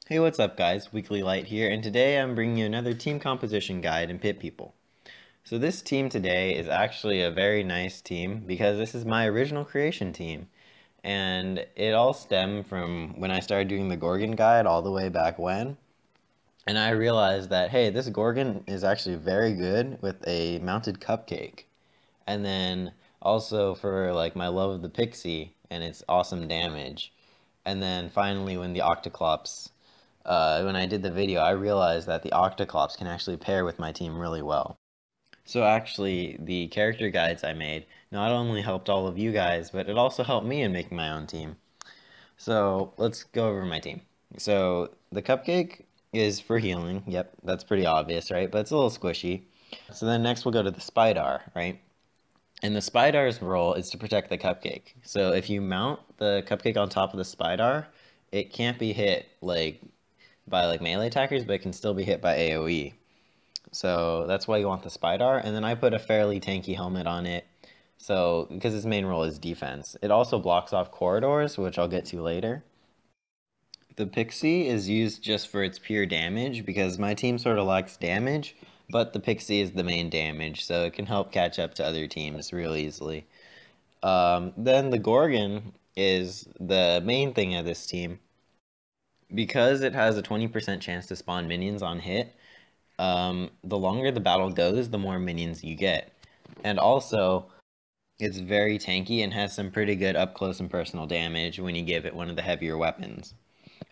Hey, what's up guys? Weekly Light here, and today I'm bringing you another team composition guide in Pit People. So this team today is actually a very nice team because this is my original creation team. And it all stemmed from when I started doing the Gorgon guide all the way back when. And I realized that, hey, this Gorgon is actually very good with a mounted cupcake. And then also for like my love of the Pixie and its awesome damage. And then finally when the Octoclops when I did the video, I realized that the Octoclops can actually pair with my team really well. So actually, the character guides I made not only helped all of you guys, but it also helped me in making my own team. So let's go over my team. So the cupcake is for healing. Yep, that's pretty obvious, right? But it's a little squishy. So then next we'll go to the Spydar, right? And the Spydar's role is to protect the cupcake. So if you mount the cupcake on top of the Spydar, it can't be hit by melee attackers, but it can still be hit by AoE. So that's why you want the Spydar. And then I put a fairly tanky helmet on it. So because its main role is defense. It also blocks off corridors, which I'll get to later. The Pixie is used just for its pure damage because my team sort of lacks damage, but the Pixie is the main damage, so it can help catch up to other teams real easily. Then the Gorgon is the main thing of this team. Because it has a 20% chance to spawn minions on hit, the longer the battle goes, the more minions you get. And also, it's very tanky and has some pretty good up close and personal damage when you give it one of the heavier weapons.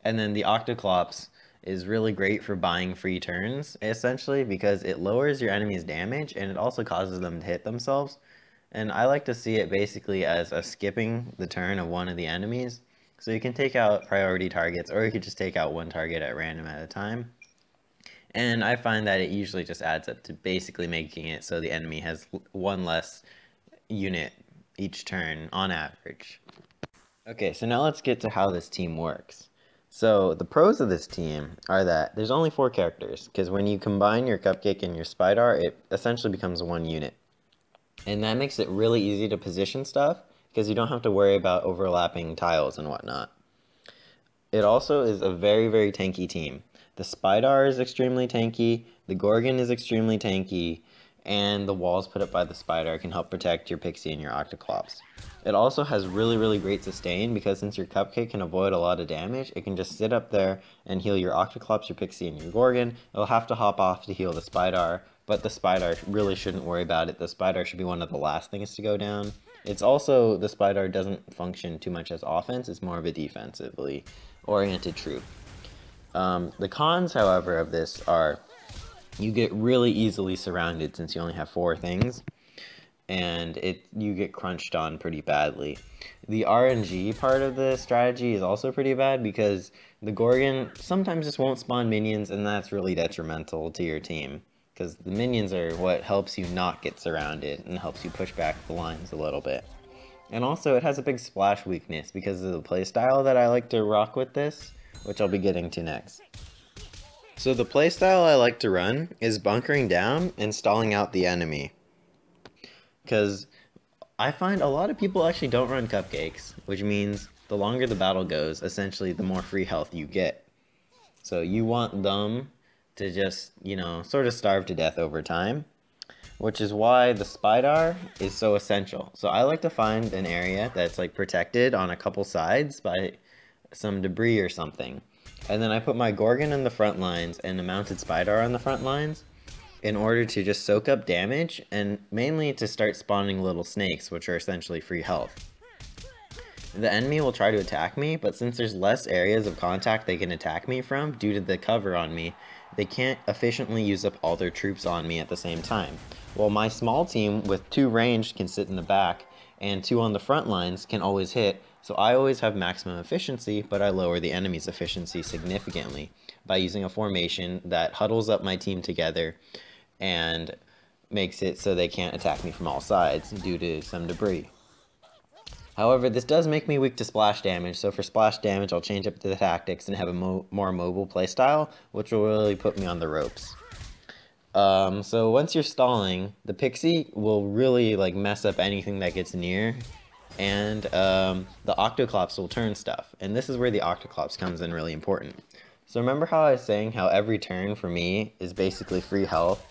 And then the Octoclops is really great for buying free turns, essentially, because it lowers your enemy's damage and it also causes them to hit themselves. And I like to see it basically as a skipping the turn of one of the enemies. So you can take out priority targets, or you could just take out one target at random at a time. And I find that it usually just adds up to basically making it so the enemy has one less unit each turn on average. Okay, so now let's get to how this team works. So the pros of this team are that there's only 4 characters, because when you combine your Cupcake and your Spydar, it essentially becomes one unit. And that makes it really easy to position stuff, because you don't have to worry about overlapping tiles and whatnot. It also is a very, very tanky team. The Spydar is extremely tanky, the Gorgon is extremely tanky, and the walls put up by the Spydar can help protect your Pixie and your Octoclops. It also has really, really great sustain, because since your Cupcake can avoid a lot of damage, it can just sit up there and heal your Octoclops, your Pixie, and your Gorgon. It'll have to hop off to heal the Spydar, but the Spydar really shouldn't worry about it. The Spydar should be one of the last things to go down. It's also, the Spydar doesn't function too much as offense, it's more of a defensively oriented troop. The cons, however, of this are you get really easily surrounded since you only have 4 things, and you get crunched on pretty badly. The RNG part of the strategy is also pretty bad because the Gorgon sometimes just won't spawn minions, and that's really detrimental to your team. Because the minions are what helps you not get surrounded and helps you push back the lines a little bit. And also it has a big splash weakness because of the playstyle that I like to rock with this, which I'll be getting to next. So the playstyle I like to run is bunkering down and stalling out the enemy. Because I find a lot of people actually don't run Cupcakes, which means the longer the battle goes, essentially the more free health you get. So you want them to just, sort of starve to death over time, which is why the Spydar is so essential. So I like to find an area that's like protected on a couple sides by some debris or something. And then I put my Gorgon in the front lines and a mounted Spydar on the front lines in order to just soak up damage and mainly to start spawning little snakes, which are essentially free health. The enemy will try to attack me, but since there's less areas of contact they can attack me from due to the cover on me, they can't efficiently use up all their troops on me at the same time. While my small team with 2 ranged can sit in the back and 2 on the front lines can always hit, so I always have maximum efficiency, but I lower the enemy's efficiency significantly by using a formation that huddles up my team together and makes it so they can't attack me from all sides due to some debris. However, this does make me weak to splash damage, so for splash damage I'll change up the tactics and have a more mobile playstyle, which will really put me on the ropes. So once you're stalling, the Pixie will really mess up anything that gets near, and the Octoclops will turn stuff, and this is where the Octoclops comes in really important. So remember how I was saying how every turn for me is basically free health,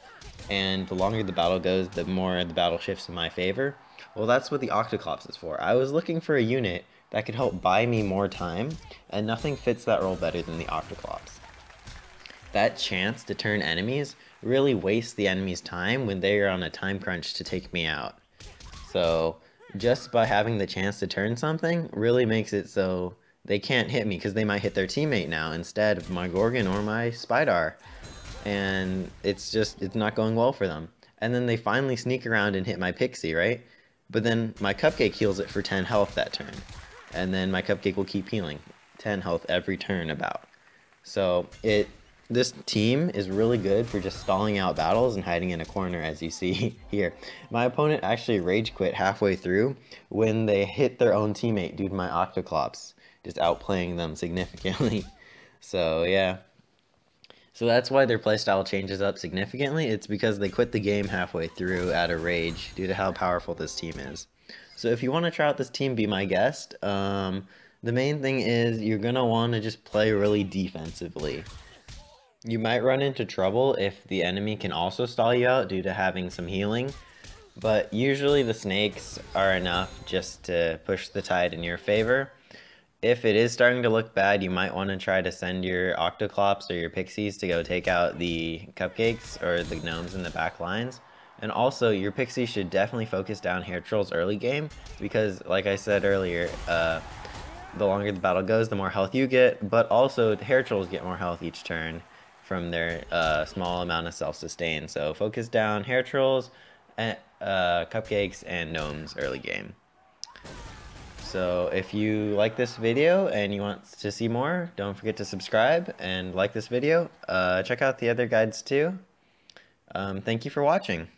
and the longer the battle goes, the more the battle shifts in my favor? Well, that's what the Octoclops is for. I was looking for a unit that could help buy me more time, and nothing fits that role better than the Octoclops. That chance to turn enemies really wastes the enemy's time when they are on a time crunch to take me out. So just by having the chance to turn something really makes it so they can't hit me, because they might hit their teammate now instead of my Gorgon or my Spydar. And it's not going well for them. And then they finally sneak around and hit my Pixie, right? But then my Cupcake heals it for 10 health that turn. And then my Cupcake will keep healing 10 health every turn about. So this team is really good for just stalling out battles and hiding in a corner, as you see here. My opponent actually rage quit halfway through when they hit their own teammate due to my Octoclops just outplaying them significantly. So yeah. So that's why their playstyle changes up significantly. It's because they quit the game halfway through out of rage due to how powerful this team is. So if you want to try out this team, be my guest. The main thing is you're going to want to just play really defensively. You might run into trouble if the enemy can also stall you out due to having some healing, but usually the snakes are enough just to push the tide in your favor. If it is starting to look bad, you might want to try to send your Octoclops or your Pixies to go take out the Cupcakes or the Gnomes in the back lines. And also, your Pixies should definitely focus down Hair Trolls early game, because like I said earlier, the longer the battle goes, the more health you get, but also the Hair Trolls get more health each turn from their small amount of self-sustain. So focus down Hair Trolls, Cupcakes, and Gnomes early game. So if you like this video and you want to see more, don't forget to subscribe and like this video. Check out the other guides too. Thank you for watching.